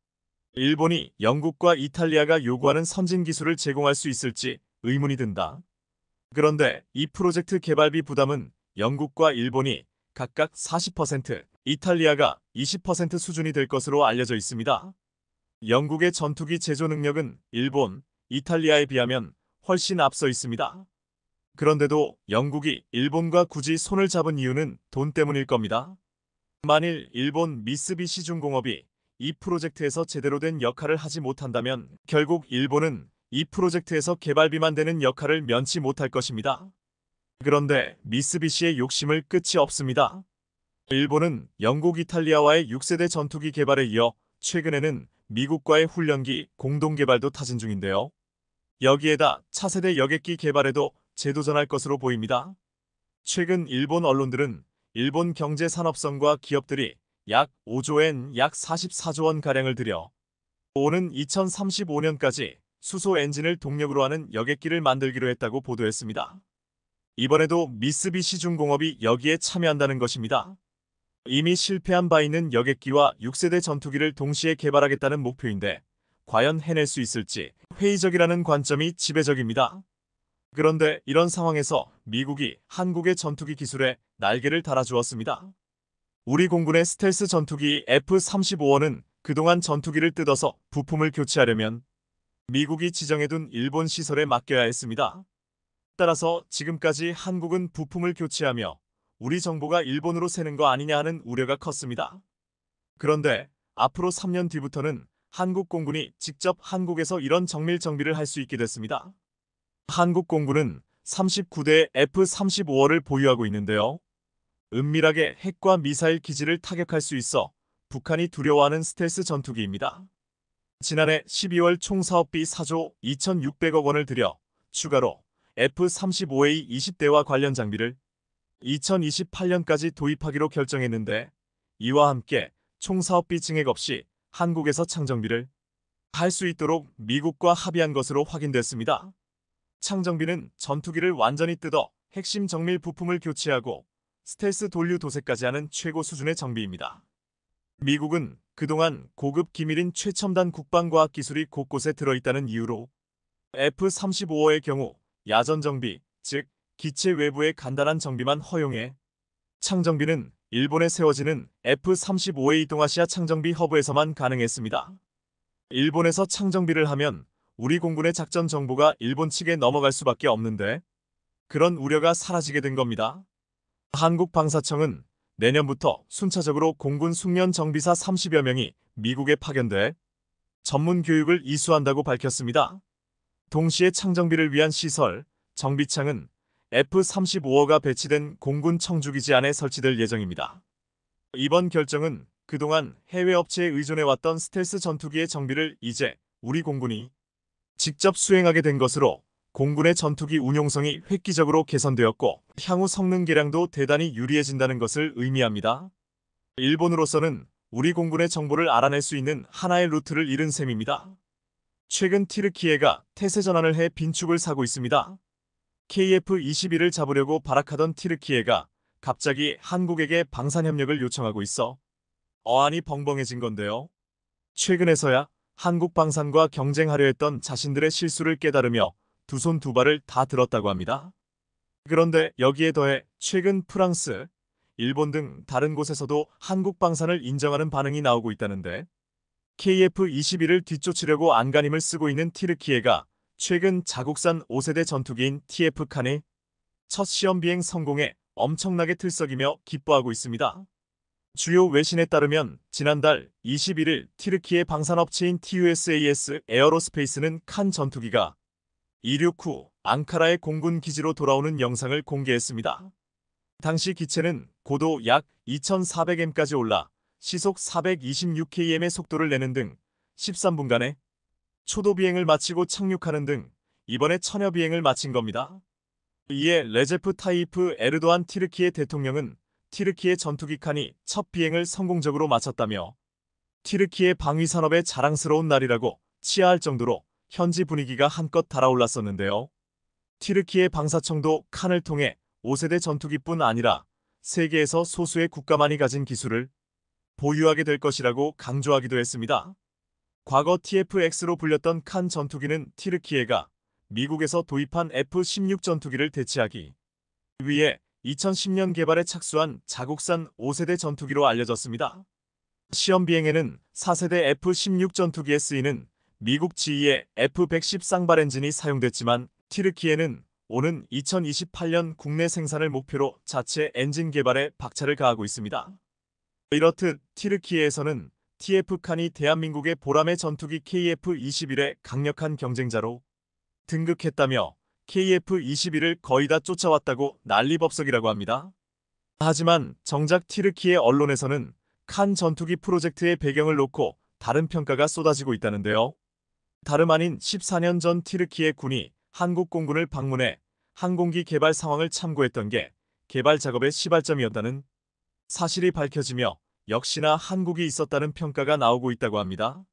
일본이 영국과 이탈리아가 요구하는 선진 기술을 제공할 수 있을지 의문이 든다. 그런데 이 프로젝트 개발비 부담은 영국과 일본이 각각 40%, 이탈리아가 20% 수준이 될 것으로 알려져 있습니다. 영국의 전투기 제조 능력은 일본, 이탈리아에 비하면 훨씬 앞서 있습니다. 그런데도 영국이 일본과 굳이 손을 잡은 이유는 돈 때문일 겁니다. 만일 일본 미쓰비시 중공업이 이 프로젝트에서 제대로 된 역할을 하지 못한다면 결국 일본은 이 프로젝트에서 개발비만 되는 역할을 면치 못할 것입니다. 그런데 미쓰비시의 욕심을 끝이 없습니다. 일본은 영국, 이탈리아와의 6세대 전투기 개발에 이어 최근에는 미국과의 훈련기 공동 개발도 타진 중인데요. 여기에다 차세대 여객기 개발에도 재도전할 것으로 보입니다. 최근 일본 언론들은 일본 경제 산업성과 기업들이 약 5조 엔, 약 44조 원가량을 들여 오는 2035년까지 수소 엔진을 동력으로 하는 여객기를 만들기로 했다고 보도했습니다. 이번에도 미쓰비시 중공업이 여기에 참여한다는 것입니다. 이미 실패한 바 있는 여객기와 6세대 전투기를 동시에 개발하겠다는 목표인데 과연 해낼 수 있을지 회의적이라는 관점이 지배적입니다. 그런데 이런 상황에서 미국이 한국의 전투기 기술에 날개를 달아주었습니다. 우리 공군의 스텔스 전투기 F-35W는 그동안 전투기를 뜯어서 부품을 교체하려면 미국이 지정해둔 일본 시설에 맡겨야 했습니다. 따라서 지금까지 한국은 부품을 교체하며 우리 정보가 일본으로 새는 거 아니냐 하는 우려가 컸습니다. 그런데 앞으로 3년 뒤부터는 한국 공군이 직접 한국에서 이런 정밀 정비를 할 수 있게 됐습니다. 한국 공군은 39대의 F-35W를 보유하고 있는데요. 은밀하게 핵과 미사일 기지를 타격할 수 있어 북한이 두려워하는 스텔스 전투기입니다. 지난해 12월 총 사업비 4조 2,600억 원을 들여 추가로 F-35A 20대와 관련 장비를 2028년까지 도입하기로 결정했는데 이와 함께 총 사업비 증액 없이 한국에서 창정비를 할 수 있도록 미국과 합의한 것으로 확인됐습니다. 창정비는 전투기를 완전히 뜯어 핵심 정밀 부품을 교체하고 스텔스 돌류 도세까지 하는 최고 수준의 정비입니다. 미국은 그동안 고급 기밀인 최첨단 국방과학 기술이 곳곳에 들어있다는 이유로 F-35의 경우 야전 정비, 즉 기체 외부의 간단한 정비만 허용해 창정비는 일본에 세워지는 F-35A 동아시아 창정비 허브에서만 가능했습니다. 일본에서 창정비를 하면 우리 공군의 작전 정보가 일본 측에 넘어갈 수밖에 없는데 그런 우려가 사라지게 된 겁니다. 한국방사청은 내년부터 순차적으로 공군 숙련 정비사 30여 명이 미국에 파견돼 전문 교육을 이수한다고 밝혔습니다. 동시에 창정비를 위한 시설, 정비창은 F-35가 배치된 공군 청주기지 안에 설치될 예정입니다. 이번 결정은 그동안 해외 업체에 의존해왔던 스텔스 전투기의 정비를 이제 우리 공군이 직접 수행하게 된 것으로 공군의 전투기 운용성이 획기적으로 개선되었고 향후 성능 개량도 대단히 유리해진다는 것을 의미합니다. 일본으로서는 우리 공군의 정보를 알아낼 수 있는 하나의 루트를 잃은 셈입니다. 최근 티르키예가 태세 전환을 해 빈축을 사고 있습니다. KF-21을 잡으려고 발악하던 티르키예가 갑자기 한국에게 방산협력을 요청하고 있어 어안이 벙벙해진 건데요. 최근에서야 한국 방산과 경쟁하려 했던 자신들의 실수를 깨달으며 두 손 두 발을 다 들었다고 합니다. 그런데 여기에 더해 최근 프랑스, 일본 등 다른 곳에서도 한국 방산을 인정하는 반응이 나오고 있다는데 KF-21을 뒤쫓으려고 안간힘을 쓰고 있는 티르키예가 최근 자국산 5세대 전투기인 TF-칸의 첫 시험 비행 성공에 엄청나게 들썩이며 기뻐하고 있습니다. 주요 외신에 따르면 지난달 21일 티르키예 방산업체인 TUSAS 에어로스페이스는 칸 전투기가 이륙 후 앙카라의 공군 기지로 돌아오는 영상을 공개했습니다. 당시 기체는 고도 약 2400m까지 올라 시속 426km의 속도를 내는 등 13분간의 초도 비행을 마치고 착륙하는 등 이번에 천여 비행을 마친 겁니다. 이에 레제프 타이프 에르도안 티르키예 대통령은 티르키예 전투기 칸이 첫 비행을 성공적으로 마쳤다며 티르키예 방위 산업의 자랑스러운 날이라고 치하할 정도로 현지 분위기가 한껏 달아올랐었는데요. 티르키예 방사청도 칸을 통해 5세대 전투기뿐 아니라 세계에서 소수의 국가만이 가진 기술을 보유하게 될 것이라고 강조하기도 했습니다. 과거 TF-X로 불렸던 칸 전투기는 튀르키예가 미국에서 도입한 F-16 전투기를 대체하기 위해 2010년 개발에 착수한 자국산 5세대 전투기로 알려졌습니다. 시험 비행에는 4세대 F-16 전투기에 쓰이는 미국 지휘의 F-110 쌍발 엔진이 사용됐지만 튀르키예는 오는 2028년 국내 생산을 목표로 자체 엔진 개발에 박차를 가하고 있습니다. 이렇듯 튀르키예에서는 TF-칸이 대한민국의 보람의 전투기 KF-21의 강력한 경쟁자로 등극했다며 KF-21을 거의 다 쫓아왔다고 난리법석이라고 합니다. 하지만 정작 튀르키예 언론에서는 칸 전투기 프로젝트의 배경을 놓고 다른 평가가 쏟아지고 있다는데요. 다름 아닌 14년 전 튀르키예 군이 한국 공군을 방문해 항공기 개발 상황을 참고했던 게 개발 작업의 시발점이었다는 사실이 밝혀지며 역시나 한국이 있었다는 평가가 나오고 있다고 합니다.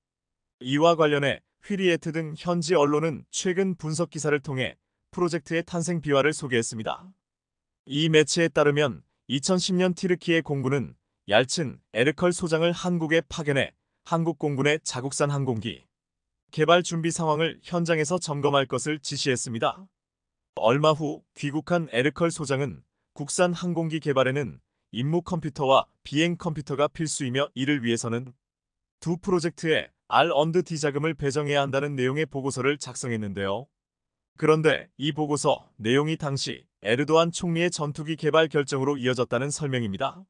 이와 관련해 휘리에트 등 현지 언론은 최근 분석 기사를 통해 프로젝트의 탄생 비화를 소개했습니다. 이 매체에 따르면 2010년 튀르키예 공군은 얄친 에르컬 소장을 한국에 파견해 한국 공군의 자국산 항공기 개발 준비 상황을 현장에서 점검할 것을 지시했습니다. 얼마 후 귀국한 에르컬 소장은 국산 항공기 개발에는 임무 컴퓨터와 비행 컴퓨터가 필수이며 이를 위해서는 두 프로젝트에 R&D 자금을 배정해야 한다는 내용의 보고서를 작성했는데요. 그런데 이 보고서 내용이 당시 에르도안 총리의 전투기 개발 결정으로 이어졌다는 설명입니다.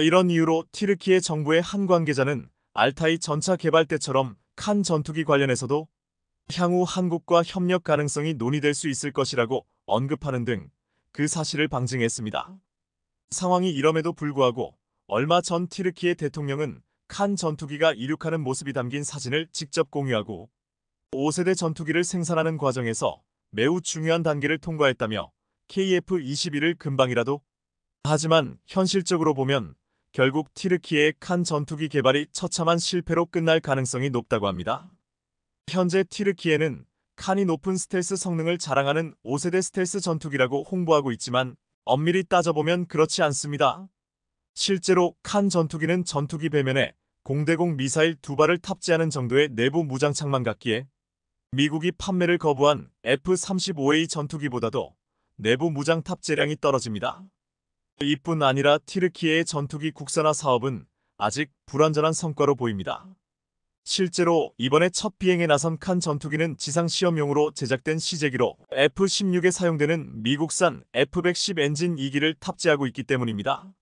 이런 이유로 튀르키예 정부의 한 관계자는 알타이 전차 개발 때처럼 칸 전투기 관련해서도 향후 한국과 협력 가능성이 논의될 수 있을 것이라고 언급하는 등 그 사실을 방증했습니다. 상황이 이럼에도 불구하고 얼마 전 튀르키예 대통령은 칸 전투기가 이륙하는 모습이 담긴 사진을 직접 공유하고 5세대 전투기를 생산하는 과정에서 매우 중요한 단계를 통과했다며 KF-21을 금방이라도 하지만 현실적으로 보면 결국 튀르키예의 칸 전투기 개발이 처참한 실패로 끝날 가능성이 높다고 합니다. 현재 튀르키예는 칸이 높은 스텔스 성능을 자랑하는 5세대 스텔스 전투기라고 홍보하고 있지만 엄밀히 따져보면 그렇지 않습니다. 실제로 칸 전투기는 전투기 배면에 공대공 미사일 2발을 탑재하는 정도의 내부 무장창만 같기에 미국이 판매를 거부한 F-35A 전투기보다도 내부 무장 탑재량이 떨어집니다. 이뿐 아니라 튀르키예의 전투기 국산화 사업은 아직 불완전한 성과로 보입니다. 실제로 이번에 첫 비행에 나선 칸 전투기는 지상 시험용으로 제작된 시제기로 F-16에 사용되는 미국산 F-110 엔진 2기를 탑재하고 있기 때문입니다.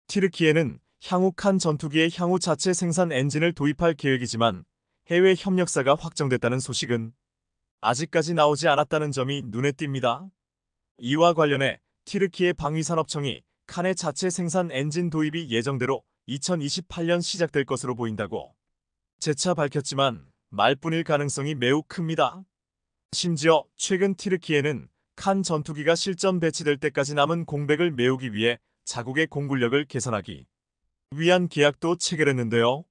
튀르키예는 향후 칸 전투기의 향후 자체 생산 엔진을 도입할 계획이지만 해외 협력사가 확정됐다는 소식은 아직까지 나오지 않았다는 점이 눈에 띕니다. 이와 관련해 튀르키예 방위산업청이 칸의 자체 생산 엔진 도입이 예정대로 2028년 시작될 것으로 보인다고 재차 밝혔지만 말뿐일 가능성이 매우 큽니다. 심지어 최근 튀르키예는 칸 전투기가 실전 배치될 때까지 남은 공백을 메우기 위해 자국의 공군력을 개선하기 위한 계약도 체결했는데요.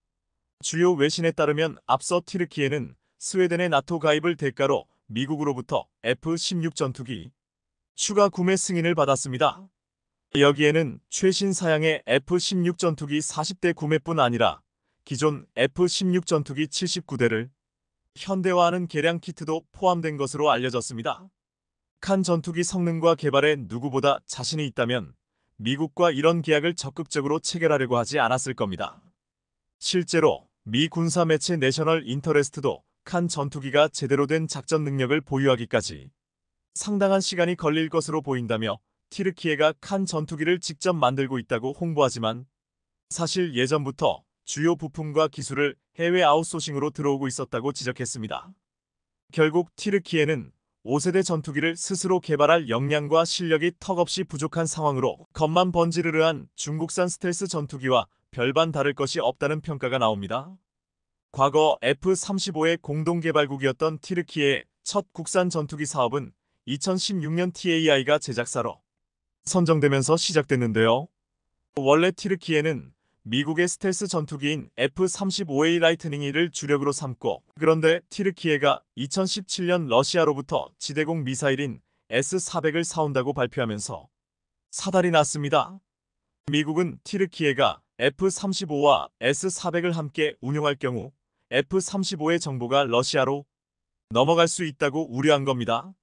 주요 외신에 따르면 앞서 튀르키예는 스웨덴의 나토 가입을 대가로 미국으로부터 F-16 전투기 추가 구매 승인을 받았습니다. 여기에는 최신 사양의 F-16 전투기 40대 구매뿐 아니라 기존 F-16 전투기 79대를 현대화하는 개량 키트도 포함된 것으로 알려졌습니다. 칸 전투기 성능과 개발에 누구보다 자신이 있다면 미국과 이런 계약을 적극적으로 체결하려고 하지 않았을 겁니다. 실제로 미 군사 매체 내셔널 인터레스트도 칸 전투기가 제대로 된 작전 능력을 보유하기까지 상당한 시간이 걸릴 것으로 보인다며 튀르키예가 칸 전투기를 직접 만들고 있다고 홍보하지만 사실 예전부터 주요 부품과 기술을 해외 아웃소싱으로 들어오고 있었다고 지적했습니다. 결국 튀르키예는 5세대 전투기를 스스로 개발할 역량과 실력이 턱없이 부족한 상황으로 겉만 번지르르한 중국산 스텔스 전투기와 별반 다를 것이 없다는 평가가 나옵니다. 과거 F-35의 공동개발국이었던 튀르키예의 첫 국산 전투기 사업은 2016년 TAI가 제작사로 선정되면서 시작됐는데요. 원래 튀르키예는 미국의 스텔스 전투기인 F-35A 라이트닝 E를 주력으로 삼고 그런데 튀르키예가 2017년 러시아로부터 지대공 미사일인 S-400을 사온다고 발표하면서 사달이 났습니다. 미국은 튀르키예가 F-35와 S-400을 함께 운용할 경우 F-35의 정보가 러시아로 넘어갈 수 있다고 우려한 겁니다.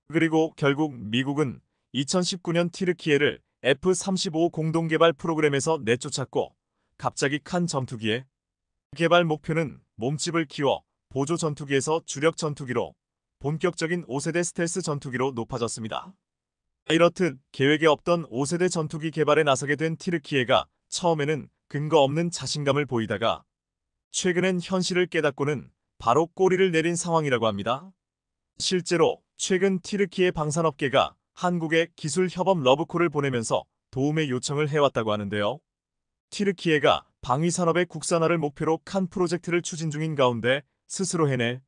그리고 결국 미국은 2019년 튀르키예를 F-35 공동개발 프로그램에서 내쫓았고 갑자기 칸 전투기의 개발 목표는 몸집을 키워 보조 전투기에서 주력 전투기로 본격적인 5세대 스텔스 전투기로 높아졌습니다. 이렇듯 계획에 없던 5세대 전투기 개발에 나서게 된 튀르키예가 처음에는 근거 없는 자신감을 보이다가 최근엔 현실을 깨닫고는 바로 꼬리를 내린 상황이라고 합니다. 실제로 최근 튀르키예 방산업계가 한국에 기술협업 러브콜을 보내면서 도움의 요청을 해왔다고 하는데요. 튀르키예가 방위산업의 국산화를 목표로 칸 프로젝트를 추진 중인 가운데 스스로 해낼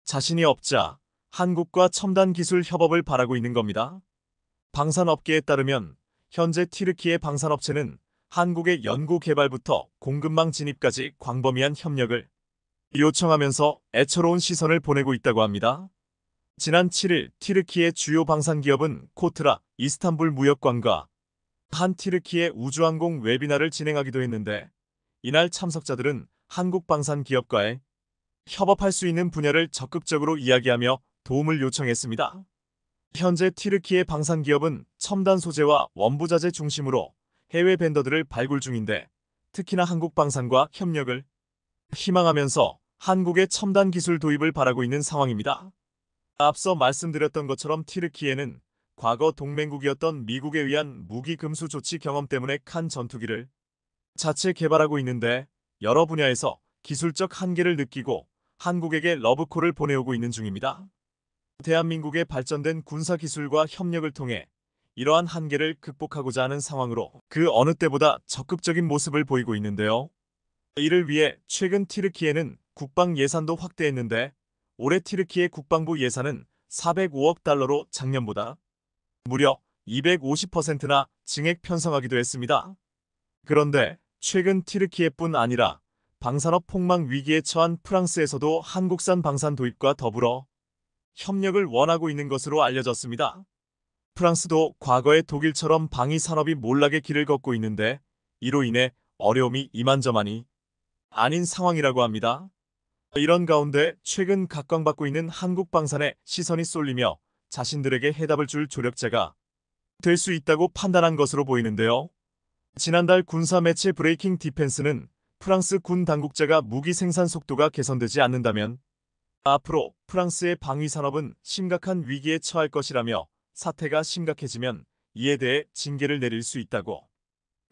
자신이 없자 한국과 첨단 기술 협업을 바라고 있는 겁니다. 방산업계에 따르면 현재 튀르키예 방산업체는 한국의 연구 개발부터 공급망 진입까지 광범위한 협력을 요청하면서 애처로운 시선을 보내고 있다고 합니다. 지난 7일 튀르키예 주요 방산기업은 코트라 이스탄불 무역관과 한 튀르키예 우주항공 웨비나를 진행하기도 했는데 이날 참석자들은 한국 방산기업과의 협업할 수 있는 분야를 적극적으로 이야기하며 도움을 요청했습니다. 현재 튀르키예 방산기업은 첨단 소재와 원부자재 중심으로 해외 벤더들을 발굴 중인데 특히나 한국방산과 협력을 희망하면서 한국의 첨단 기술 도입을 바라고 있는 상황입니다. 앞서 말씀드렸던 것처럼 튀르키예는 과거 동맹국이었던 미국에 의한 무기 금수 조치 경험 때문에 칸 전투기를 자체 개발하고 있는데 여러 분야에서 기술적 한계를 느끼고 한국에게 러브콜을 보내오고 있는 중입니다. 대한민국의 발전된 군사기술과 협력을 통해 이러한 한계를 극복하고자 하는 상황으로 그 어느 때보다 적극적인 모습을 보이고 있는데요. 이를 위해 최근 튀르키예는 국방 예산도 확대했는데 올해 튀르키예 국방부 예산은 405억 달러로 작년보다 무려 250%나 증액 편성하기도 했습니다. 그런데 최근 튀르키예뿐 아니라 방산업 폭망 위기에 처한 프랑스에서도 한국산 방산 도입과 더불어 협력을 원하고 있는 것으로 알려졌습니다. 프랑스도 과거의 독일처럼 방위 산업이 몰락의 길을 걷고 있는데 이로 인해 어려움이 이만저만이 아닌 상황이라고 합니다. 이런 가운데 최근 각광받고 있는 한국 방산에 시선이 쏠리며 자신들에게 해답을 줄 조력자가 될 수 있다고 판단한 것으로 보이는데요. 지난달 군사 매체 브레이킹 디펜스는 프랑스 군 당국자가 무기 생산 속도가 개선되지 않는다면 앞으로 프랑스의 방위 산업은 심각한 위기에 처할 것이라며 사태가 심각해지면 이에 대해 징계를 내릴 수 있다고.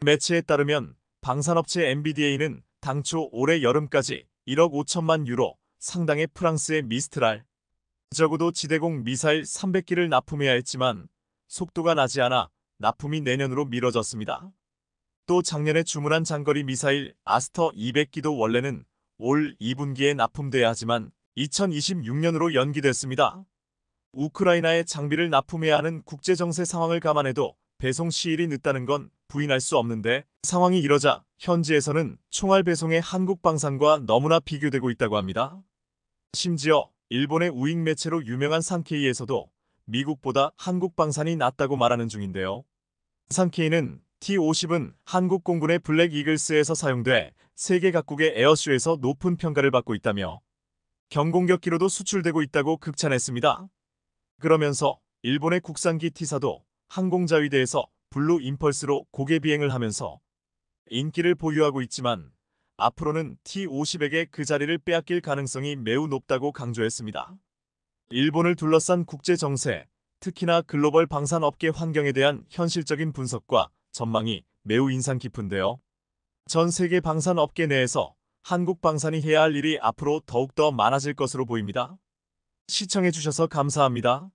매체에 따르면 방산업체 MBDA는 당초 올해 여름까지 1억 5천만 유로 상당의 프랑스의 미스트랄 적어도 지대공 미사일 300기를 납품해야 했지만 속도가 나지 않아 납품이 내년으로 미뤄졌습니다. 또 작년에 주문한 장거리 미사일 아스터 200기도 원래는 올 2분기에 납품돼야 하지만 2026년으로 연기됐습니다. 우크라이나에 장비를 납품해야 하는 국제정세 상황을 감안해도 배송 시일이 늦다는 건 부인할 수 없는데 상황이 이러자 현지에서는 총알 배송의 한국 방산과 너무나 비교되고 있다고 합니다. 심지어 일본의 우익 매체로 유명한 산케이에서도 미국보다 한국 방산이 낫다고 말하는 중인데요. 산케이는 T-50은 한국 공군의 블랙 이글스에서 사용돼 세계 각국의 에어쇼에서 높은 평가를 받고 있다며 경공격기로도 수출되고 있다고 극찬했습니다. 그러면서 일본의 국산기 T사도 항공자위대에서 블루 임펄스로 고개 비행을 하면서 인기를 보유하고 있지만 앞으로는 T-50에게 그 자리를 빼앗길 가능성이 매우 높다고 강조했습니다. 일본을 둘러싼 국제 정세, 특히나 글로벌 방산업계 환경에 대한 현실적인 분석과 전망이 매우 인상 깊은데요. 전 세계 방산업계 내에서 한국 방산이 해야 할 일이 앞으로 더욱더 많아질 것으로 보입니다. 시청해주셔서 감사합니다.